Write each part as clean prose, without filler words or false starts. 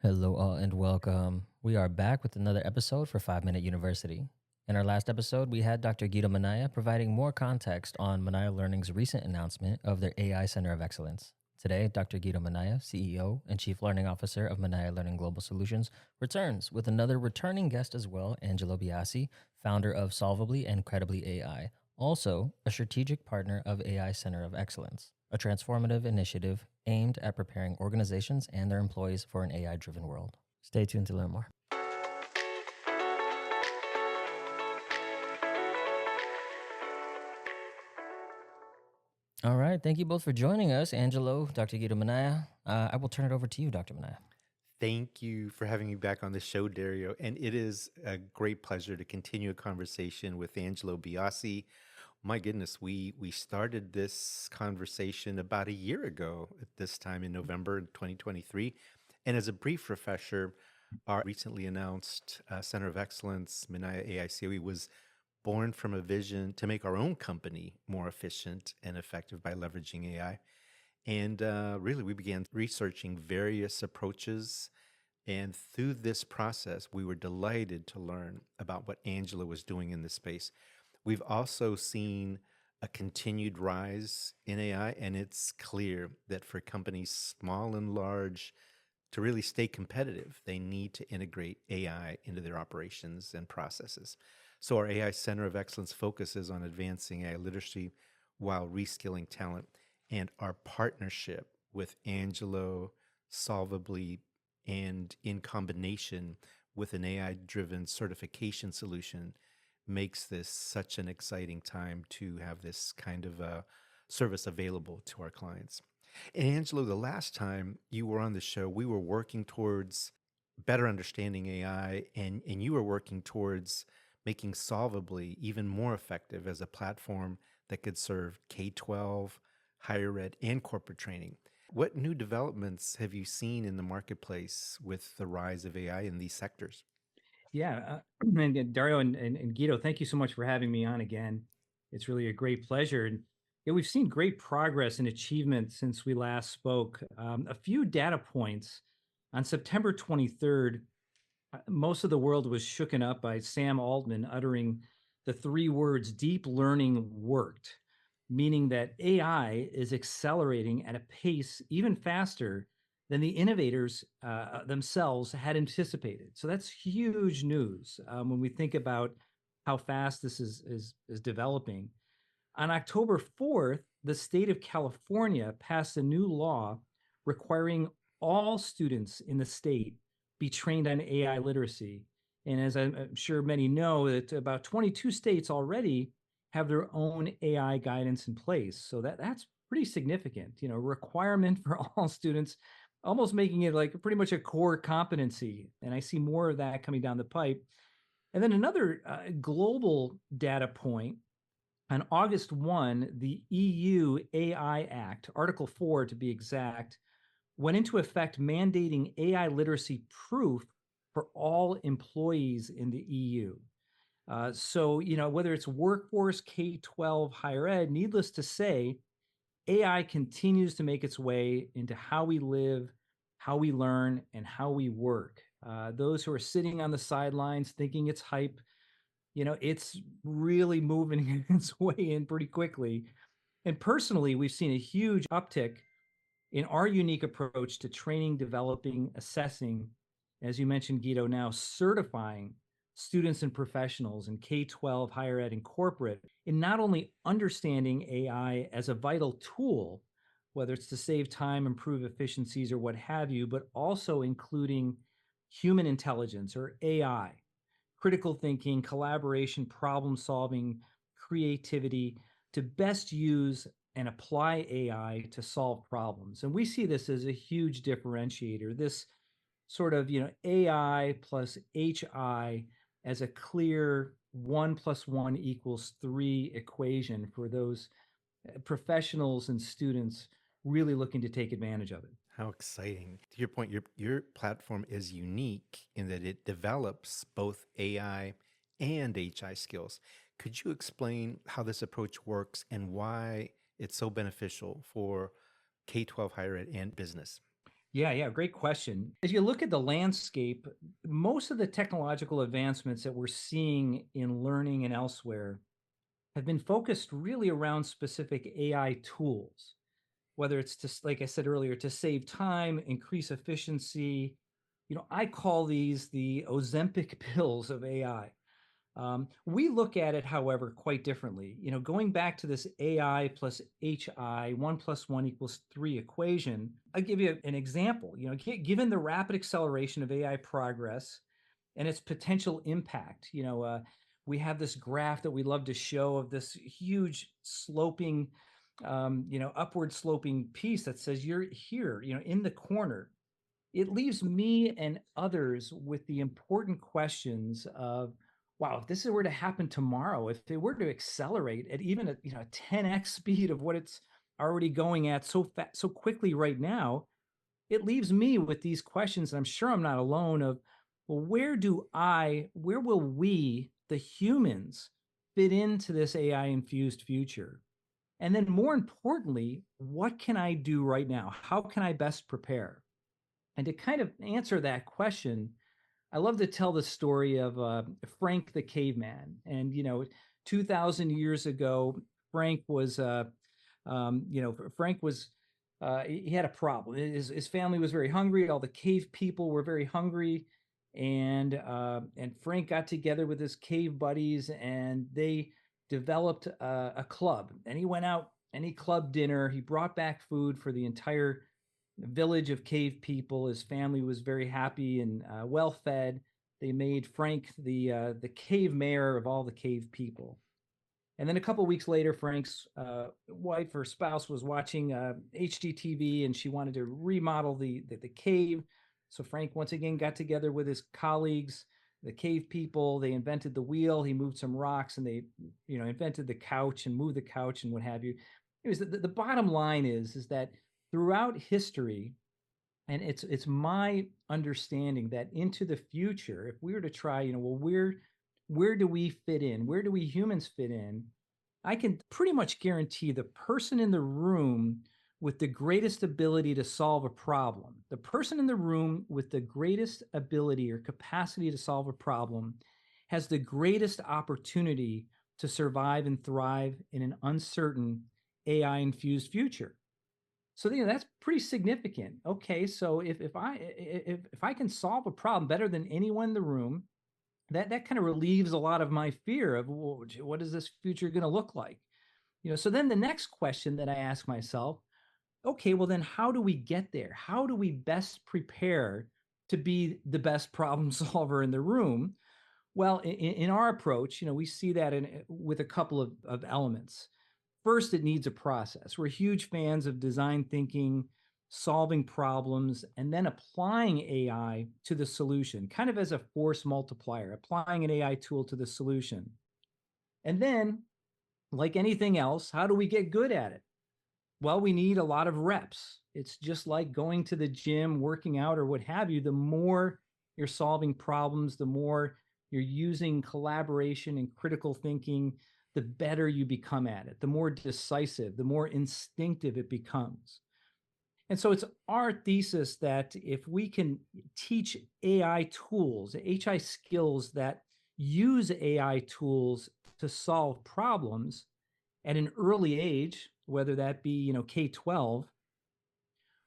Hello, all, and welcome. We are back with another episode for 5 Minute University. In our last episode, we had Dr. Guido Minaya providing more context on Minaya Learning's recent announcement of their AI Center of Excellence. Today, Dr. Guido Minaya, CEO and Chief Learning Officer of Minaya Learning Global Solutions, returns with another returning guest as well, Angelo Biasi, founder of Solvably and Credably AI, also a strategic partner of AI Center of Excellence, a transformative initiative aimed at preparing organizations and their employees for an AI-driven world. Stay tuned to learn more. All right. Thank you both for joining us, Angelo, Dr. Guido Minaya. I will turn it over to you, Dr. Minaya. Thank you for having me back on the show, Dario. And it is a great pleasure to continue a conversation with Angelo Biasi. My goodness, we started this conversation about a year ago at this time in November 2023. And as a brief refresher, our recently announced Center of Excellence, Minaya AI COE, was born from a vision to make our own company more efficient and effective by leveraging AI. And really, we began researching various approaches. And through this process, we were delighted to learn about what Angela was doing in this space. We've also seen a continued rise in AI, and it's clear that for companies small and large to really stay competitive, they need to integrate AI into their operations and processes. So our AI Center of Excellence focuses on advancing AI literacy while reskilling talent. And our partnership with Angelo, Solvably, and in combination with an AI-driven certification solution makes this such an exciting time to have this kind of a service available to our clients. And Angelo, the last time you were on the show, we were working towards better understanding AI, and you were working towards making Solvably even more effective as a platform that could serve K-12, higher ed, and corporate training. What new developments have you seen in the marketplace with the rise of AI in these sectors? Yeah, and Dario and Guido, thank you so much for having me on again. It's really a great pleasure. And yeah, we've seen great progress and achievement since we last spoke. A few data points. On September 23rd, most of the world was shooken up by Sam Altman uttering the three words, deep learning worked, meaning that AI is accelerating at a pace even faster than the innovators themselves had anticipated. So that's huge news when we think about how fast this is developing. On October 4th, the state of California passed a new law requiring all students in the state be trained on AI literacy. And as I'm sure many know, that about 22 states already have their own AI guidance in place. So that's pretty significant, requirement for all students, almost making it like pretty much a core competency. And I see more of that coming down the pipe. And then another global data point, on August 1, the EU AI Act, Article 4 to be exact, went into effect mandating AI literacy proof for all employees in the EU. So, whether it's workforce, K-12, higher ed, needless to say, AI continues to make its way into how we live, how we learn, and how we work. Those who are sitting on the sidelines thinking it's hype, it's really moving its way in pretty quickly. And personally, we've seen a huge uptick in our unique approach to training, developing, assessing, as you mentioned, Guido, now certifying students and professionals in K-12, higher ed, and corporate in not only understanding AI as a vital tool, whether it's to save time, improve efficiencies, or what have you, but also including human intelligence, or AI, critical thinking, collaboration, problem solving, creativity, to best use and apply AI to solve problems. And we see this as a huge differentiator, this sort of, AI plus HI as a clear 1 + 1 = 3 equation for those professionals and students really looking to take advantage of it. How exciting. To your point, your platform is unique in that it develops both AI and HI skills. Could you explain how this approach works and why it's so beneficial for K-12 higher ed and business? Yeah, great question. As you look at the landscape, most of the technological advancements that we're seeing in learning and elsewhere have been focused really around specific AI tools, whether it's to, like I said earlier, to save time, increase efficiency. I call these the Ozempic pills of AI. We look at it, however, quite differently. Going back to this AI plus HI, 1 + 1 = 3 equation, I'll give you an example. Given the rapid acceleration of AI progress and its potential impact, we have this graph that we love to show of this huge sloping, upward sloping piece that says you're here, in the corner. It leaves me and others with the important questions of, wow, if this were to happen tomorrow, if it were to accelerate at even a 10x speed of what it's already going at so quickly right now, it leaves me with these questions, and I'm sure I'm not alone, of, well, where will we, the humans, fit into this AI infused future? And then more importantly, what can I do right now? How can I best prepare? And to kind of answer that question, I love to tell the story of Frank the caveman. And 2,000 years ago, Frank was, Frank was, he had a problem. His family was very hungry. All the cave people were very hungry, and Frank got together with his cave buddies, and they developed a club. And he went out and he clubbed dinner. He brought back food for the entire village of cave people. His family was very happy and well fed. They made Frank the cave mayor of all the cave people. And then a couple of weeks later, Frank's wife or spouse was watching HGTV, and she wanted to remodel the cave. So Frank once again got together with his colleagues, the cave people. They invented the wheel. He moved some rocks, and they invented the couch and moved the couch and what have you. It was the bottom line is that throughout history, and it's my understanding that into the future, if we were to try, well, where do we fit in? Where do we humans fit in? I can pretty much guarantee the person in the room with the greatest ability to solve a problem, the person in the room with the greatest ability or capacity to solve a problem, has the greatest opportunity to survive and thrive in an uncertain AI infused future. So that's pretty significant. Okay, so if I can solve a problem better than anyone in the room, that kind of relieves a lot of my fear of, well, what is this future going to look like? So then the next question that I ask myself, okay, well then how do we get there? How do we best prepare to be the best problem solver in the room? Well, in our approach, we see that with a couple of elements. First, it needs a process. We're huge fans of design thinking, solving problems, and then applying AI to the solution, kind of as a force multiplier, applying an AI tool to the solution. And then, like anything else, how do we get good at it? Well, we need a lot of reps. It's just like going to the gym, working out, or what have you. The more you're solving problems, the more you're using collaboration and critical thinking, the better you become at it, the more decisive, the more instinctive it becomes. And so it's our thesis that if we can teach AI tools, HI skills that use AI tools to solve problems at an early age, whether that be, K-12,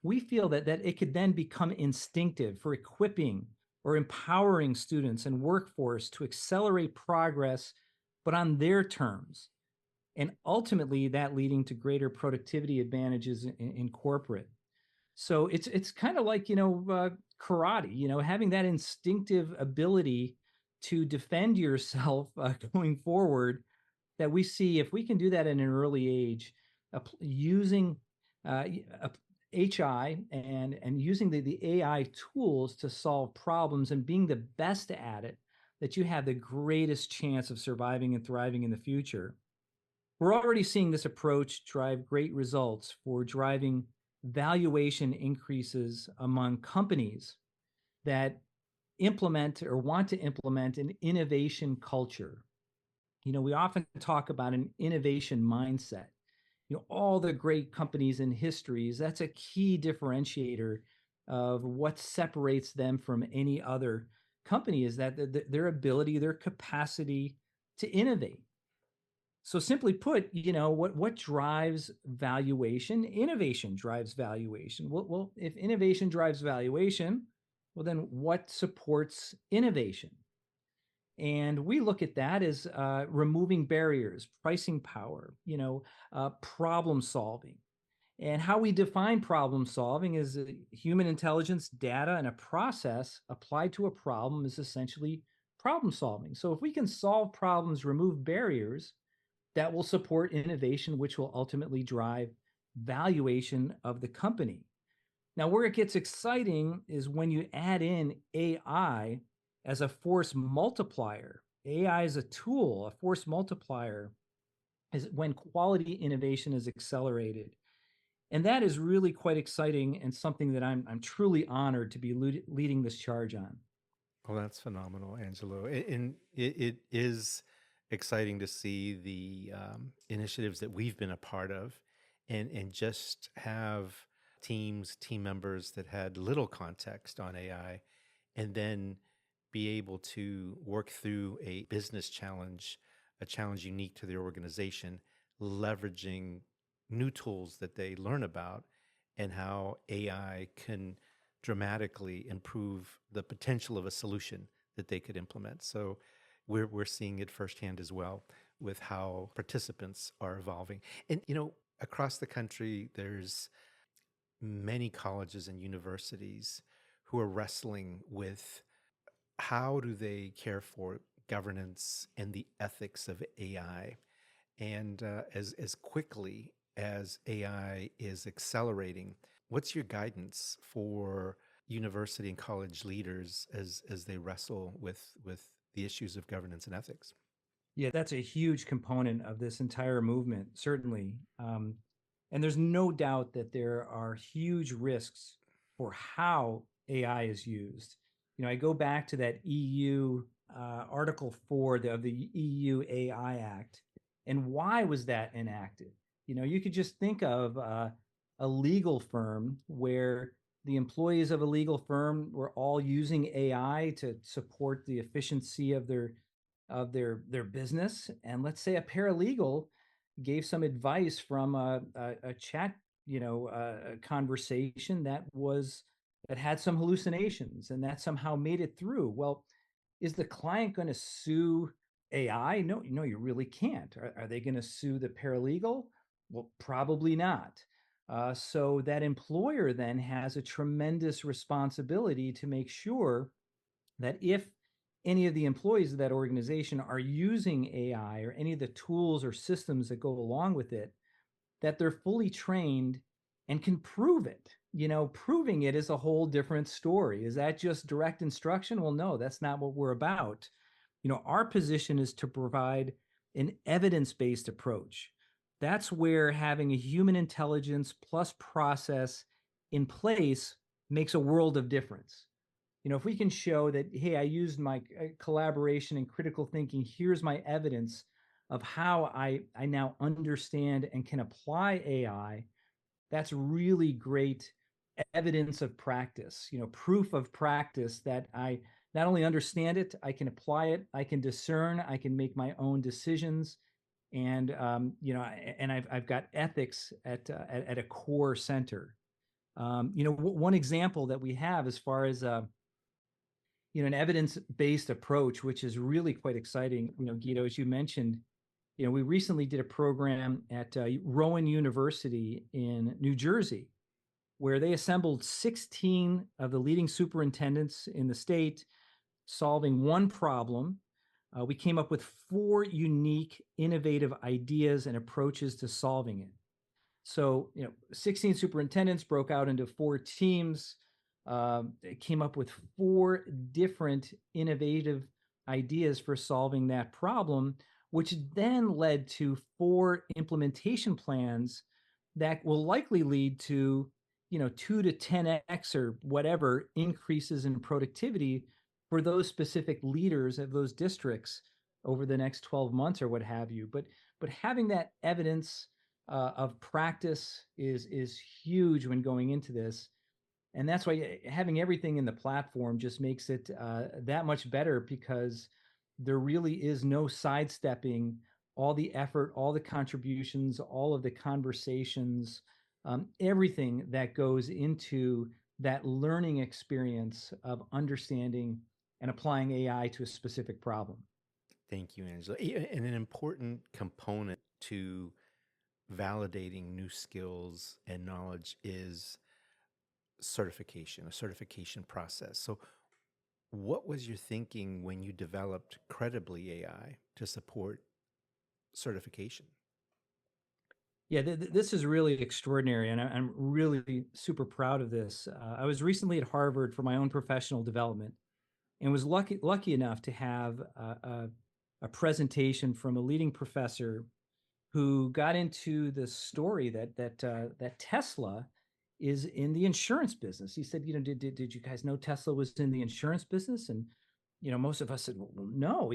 we feel that it could then become instinctive for equipping or empowering students and workforce to accelerate progress, but on their terms. And ultimately that leading to greater productivity advantages in corporate. So it's kind of like, karate, having that instinctive ability to defend yourself going forward, that we see if we can do that at an early age, using HI and using the AI tools to solve problems and being the best at it, that you have the greatest chance of surviving and thriving in the future. We're already seeing this approach drive great results for driving valuation increases among companies that implement or want to implement an innovation culture. We often talk about an innovation mindset. All the great companies in histories, that's a key differentiator of what separates them from any other company is that their ability, their capacity to innovate. So simply put, what drives valuation? Innovation drives valuation. Well, if innovation drives valuation, well, then what supports innovation? And we look at that as removing barriers, pricing power, problem solving. And how we define problem solving is human intelligence, data, and a process applied to a problem is essentially problem solving. So if we can solve problems, remove barriers, that will support innovation, which will ultimately drive valuation of the company. Now, where it gets exciting is when you add in AI as a force multiplier. AI is a tool, a force multiplier, is when quality innovation is accelerated. And that is really quite exciting and something that I'm truly honored to be leading this charge on. Well, that's phenomenal, Angelo. And it is exciting to see the initiatives that we've been a part of and just have team members that had little context on AI and then be able to work through a business challenge, a challenge unique to their organization, leveraging new tools that they learn about and how AI can dramatically improve the potential of a solution that they could implement. So we're seeing it firsthand as well with how participants are evolving. And across the country, there's many colleges and universities who are wrestling with how do they care for governance and the ethics of AI. And as quickly as AI is accelerating, what's your guidance for university and college leaders as they wrestle with the issues of governance and ethics? Yeah, that's a huge component of this entire movement, certainly. And there's no doubt that there are huge risks for how AI is used. I go back to that EU Article 4 of the EU AI Act. And why was that enacted? You could just think of a legal firm where the employees of a legal firm were all using AI to support the efficiency of their business. And let's say a paralegal gave some advice from a chat, a conversation that had some hallucinations and that somehow made it through. Well, is the client going to sue AI? No, you really can't. Are they going to sue the paralegal? Well, probably not. So that employer then has a tremendous responsibility to make sure that if any of the employees of that organization are using AI or any of the tools or systems that go along with it, that they're fully trained and can prove it. Proving it is a whole different story. Is that just direct instruction? Well, no, that's not what we're about. Our position is to provide an evidence-based approach. That's where having a human intelligence plus process in place makes a world of difference. If we can show that, hey, I used my collaboration and critical thinking, here's my evidence of how I now understand and can apply AI, that's really great evidence of practice, proof of practice that I not only understand it, I can apply it, I can discern, I can make my own decisions. And, and I've got ethics at a core center. One example that we have as far as an evidence-based approach, which is really quite exciting. Guido, as you mentioned, we recently did a program at Rowan University in New Jersey, where they assembled 16 of the leading superintendents in the state, solving one problem. We came up with 4 unique, innovative ideas and approaches to solving it. So, 16 superintendents broke out into 4 teams. Came up with 4 different innovative ideas for solving that problem, which then led to 4 implementation plans that will likely lead to 2 to 10x or whatever increases in productivity for those specific leaders of those districts over the next 12 months or what have you. But having that evidence of practice is huge when going into this. And that's why having everything in the platform just makes it that much better, because there really is no sidestepping all the effort, all the contributions, all of the conversations, everything that goes into that learning experience of understanding and applying AI to a specific problem. Thank you, Angela. And an important component to validating new skills and knowledge is certification, a certification process. So, what was your thinking when you developed Credibly AI to support certification? Yeah, this is really extraordinary, and I'm really super proud of this. I was recently at Harvard for my own professional development, and was lucky enough to have a presentation from a leading professor who got into the story that Tesla is in the insurance business. He said, did you guys know Tesla was in the insurance business? And most of us said, well, no.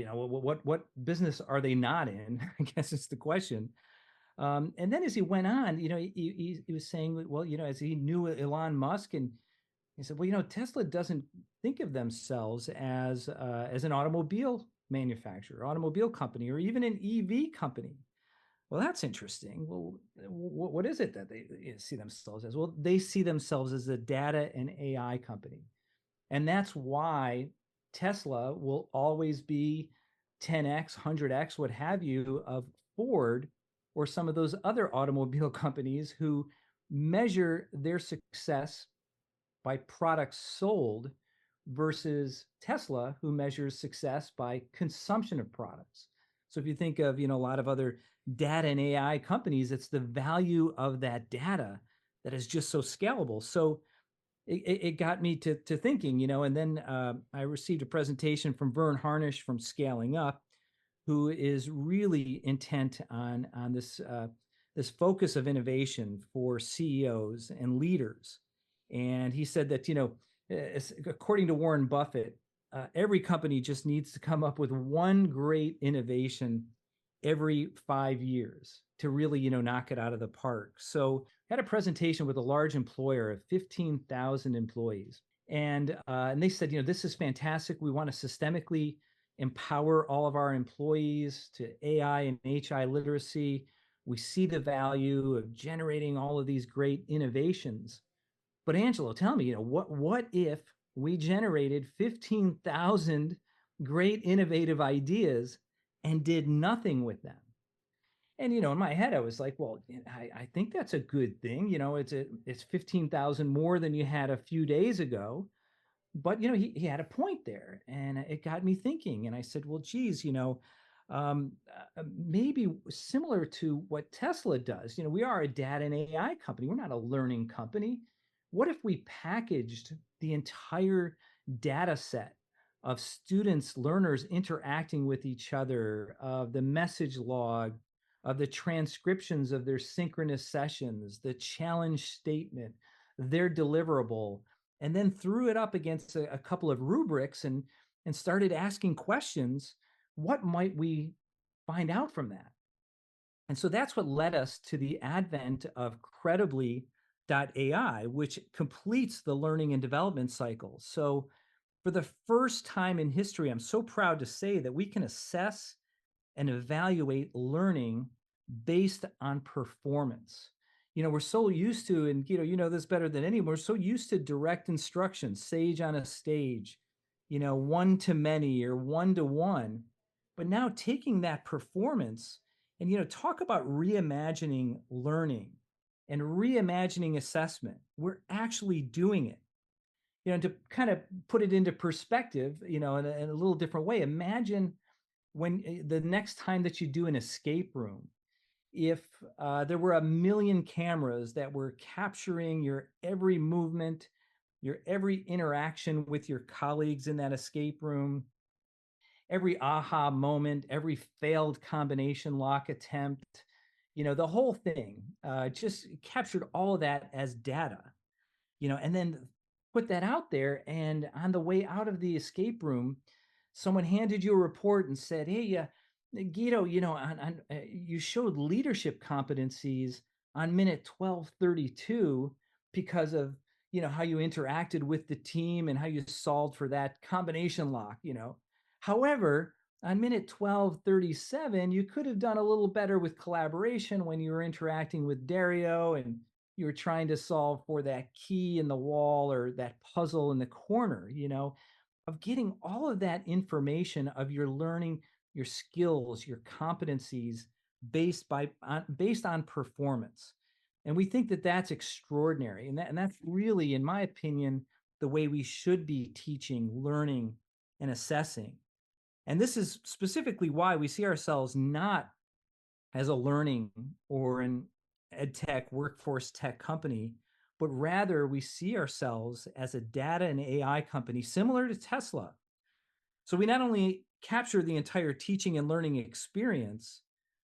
What business are they not in? I guess it's the question. And then as he went on, he was saying, well, as he knew Elon Musk, and he said, well, Tesla doesn't think of themselves as an automobile manufacturer, automobile company, or even an EV company. Well, that's interesting. Well, what is it that they see themselves as? Well, they see themselves as a data and AI company. And that's why Tesla will always be 10x, 100x, what have you, of Ford or some of those other automobile companies who measure their success by products sold, versus Tesla, who measures success by consumption of products. So if you think of, a lot of other data and AI companies, it's the value of that data that is just so scalable. So it got me to thinking, and then I received a presentation from Vern Harnish from Scaling Up, who is really intent on this focus of innovation for CEOs and leaders. And he said that, according to Warren Buffett, every company just needs to come up with one great innovation every 5 years to really, knock it out of the park. So I had a presentation with a large employer of 15,000 employees. And they said, this is fantastic. We want to systemically empower all of our employees to AI and HI literacy. We see the value of generating all of these great innovations. But Angelo, tell me, what if we generated 15,000 great innovative ideas and did nothing with them? And in my head, I was like, well, I think that's a good thing. It's 15,000 more than you had a few days ago. But he had a point there, and it got me thinking. And I said, well, geez, maybe similar to what Tesla does. We are a data and AI company. We're not a learning company. What if we packaged the entire data set of students, learners interacting with each other, of the message log, of the transcriptions of their synchronous sessions, the challenge statement, their deliverable, and then threw it up against a couple of rubrics and started asking questions? What might we find out from that? And so that's what led us to the advent of Credably.ai, which completes the learning and development cycle. So for the first time in history, I'm so proud to say that we can assess and evaluate learning based on performance. We're so used to, and Guido, this better than anyone, we're so used to direct instruction, sage on a stage, one to many or one to one. But now taking that performance and, talk about reimagining learning and reimagining assessment, we're actually doing it. To kind of put it into perspective, in a little different way, imagine when the next time that you do an escape room, if there were 1 million cameras that were capturing your every movement, your every interaction with your colleagues in that escape room, every aha moment, every failed combination lock attempt, the whole thing, just captured all of that as data, and then put that out there. And on the way out of the escape room, someone handed you a report and said, hey, Guido, you showed leadership competencies on minute 1232 because of, how you interacted with the team and how you solved for that combination lock. However, on minute 12:37, you could have done a little better with collaboration when you were interacting with Dario and you were trying to solve for that key in the wall or that puzzle in the corner, of getting all of that information of your learning, your skills, your competencies based on performance. And we think that that's extraordinary. And that's really, in my opinion, the way we should be teaching, learning, and assessing. And this is specifically why we see ourselves not as a learning or an ed tech, workforce tech company, but rather we see ourselves as a data and AI company similar to Tesla. So we not only capture the entire teaching and learning experience,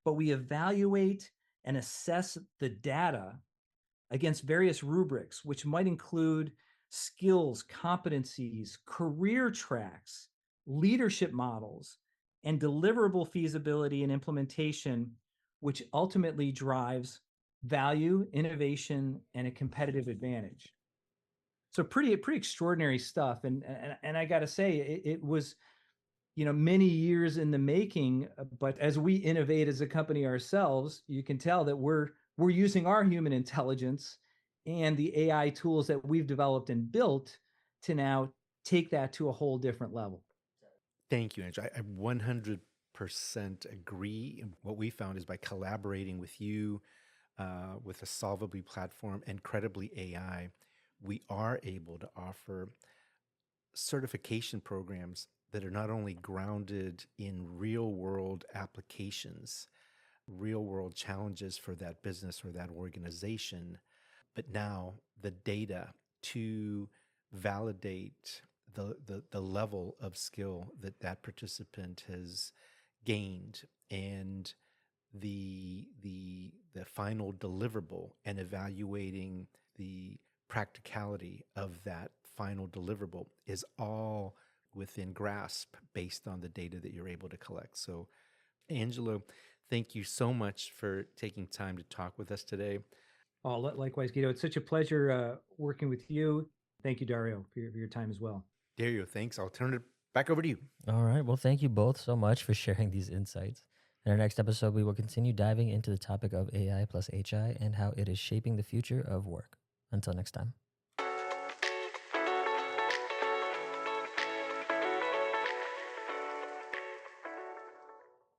but we evaluate and assess the data against various rubrics, which might include skills, competencies, career tracks, leadership models, and deliverable feasibility and implementation, which ultimately drives value, innovation, and a competitive advantage. So pretty extraordinary stuff. And I got to say, it was many years in the making, but as we innovate as a company ourselves, you can tell that we're using our human intelligence and the AI tools that we've developed and built to now take that to a whole different level. Thank you, Angelo. I 100% agree. And what we found is by collaborating with you, with the Solvably platform and Credably AI, we are able to offer certification programs that are not only grounded in real world applications, real world challenges for that business or that organization, but now the data to validate the level of skill that that participant has gained and the final deliverable, and evaluating the practicality of that final deliverable is all within grasp based on the data that you're able to collect. So, Angelo, thank you so much for taking time to talk with us today. Oh, likewise, Guido. It's such a pleasure working with you. Thank you, Dario, for your time as well. Dario, thanks. I'll turn it back over to you. All right. Well, thank you both so much for sharing these insights. In our next episode, we will continue diving into the topic of AI plus HI and how it is shaping the future of work. Until next time.